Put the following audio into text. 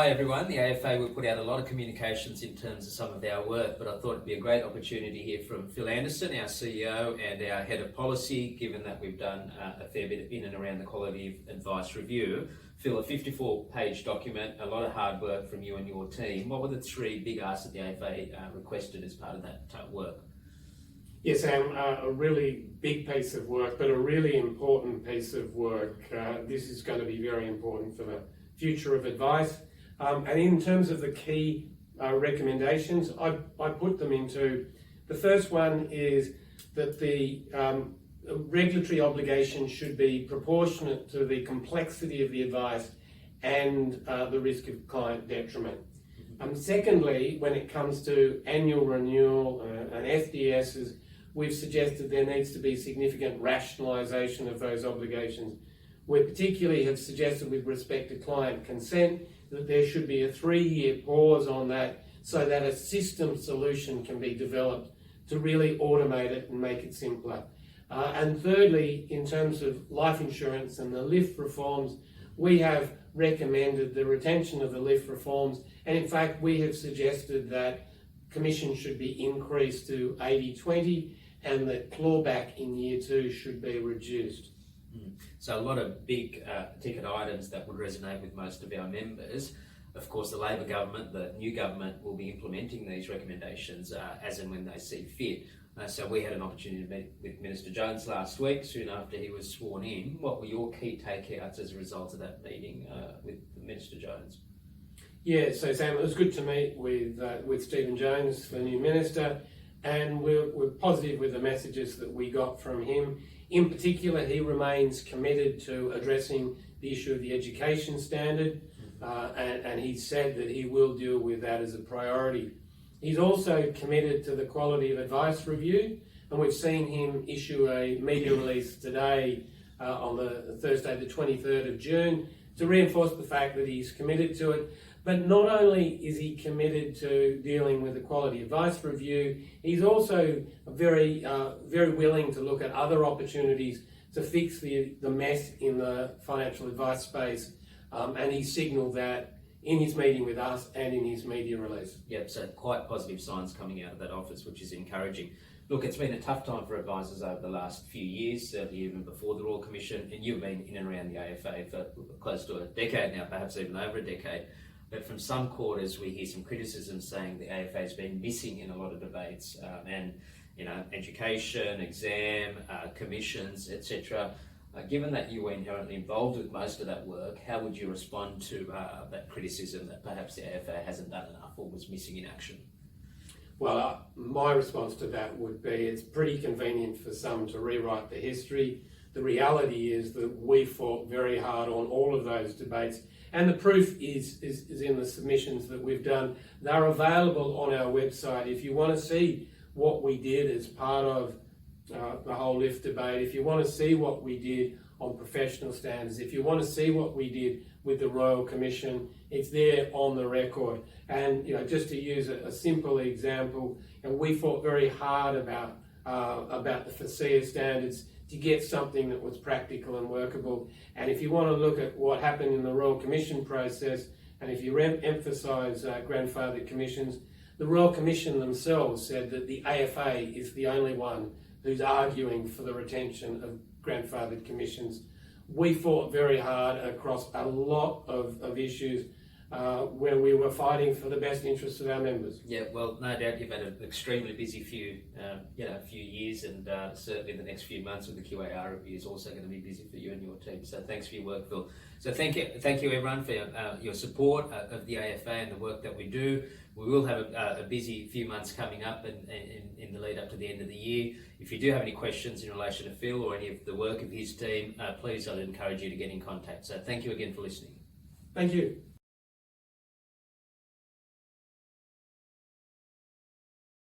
Hi everyone, the AFA will put out a lot of communications in terms of some of our work, but I thought it'd be a great opportunity here from Phil Anderson, our CEO and our Head of Policy, given that we've done a fair bit in and around the Quality of Advice Review. Phil, a 54-page document, a lot of hard work from you and your team. What were the three big asks that the AFA requested as part of that work? Yes, Sam, a really big piece of work, but a really important piece of work. This is going to be very important for the future of advice. And in terms of the key recommendations, I put them into, the first one is that the regulatory obligation should be proportionate to the complexity of the advice and the risk of client detriment. Secondly, when it comes to annual renewal and FDSs, we've suggested there needs to be significant rationalisation of those obligations. We particularly have suggested with respect to client consent that there should be a 3-year pause on that so that a system solution can be developed to really automate it and make it simpler. And thirdly, in terms of life insurance and the LIF reforms, we have recommended the retention of the LIF reforms, and in fact we have suggested that commission should be increased to 80-20 and that clawback in year 2 should be reduced. So a lot of big ticket items that would resonate with most of our members. Of course, the Labor government, the new government, will be implementing these recommendations as and when they see fit. So we had an opportunity to meet with Minister Jones last week, soon after he was sworn in. What were your key takeouts as a result of that meeting with Minister Jones? Yeah, so Sam, it was good to meet with Stephen Jones, the new minister, and we're positive with the messages that we got from him. In particular, he remains committed to addressing the issue of the education standard, and he said that he will deal with that as a priority. He's also committed to the Quality of Advice Review, and we've seen him issue a media release today on the Thursday, the 23rd of June, to reinforce the fact that he's committed to it. But not only is he committed to dealing with the Quality Advice Review, he's also very willing to look at other opportunities to fix the mess in the financial advice space, and he signalled that in his meeting with us and in his media release. Yep, so quite positive signs coming out of that office, which is encouraging. Look, it's been a tough time for advisors over the last few years, certainly even before the Royal Commission, and you've been in and around the AFA for close to a decade now, perhaps even over a decade. But from some quarters, we hear some criticism saying the AFA has been missing in a lot of debates, and education, exam, commissions, etc. Given that you were inherently involved with most of that work, how would you respond to that criticism that perhaps the AFA hasn't done enough or was missing in action? Well, my response to that would be it's pretty convenient for some to rewrite the history. The reality is that we fought very hard on all of those debates, and the proof is in the submissions that we've done. They're available on our website. If you want to see what we did as part of the whole LIF debate, if you want to see what we did on professional standards, if you want to see what we did with the Royal Commission, it's there on the record. And just to use a simple example, we fought very hard about the FASEA standards to get something that was practical and workable. And if you want to look at what happened in the Royal Commission process, and if you emphasise grandfathered commissions, the Royal Commission themselves said that the AFA is the only one who's arguing for the retention of grandfathered commissions. We fought very hard across a lot of issues where we were fighting for the best interests of our members. Yeah, well, no doubt you've had an extremely busy few years, and certainly the next few months with the QAR review is also going to be busy for you and your team. So thanks for your work, Phil. So thank you everyone for your support of the AFA and the work that we do. We will have a busy few months coming up in the lead up to the end of the year. If you do have any questions in relation to Phil or any of the work of his team, please, I'd encourage you to get in contact. So thank you again for listening. Thank you.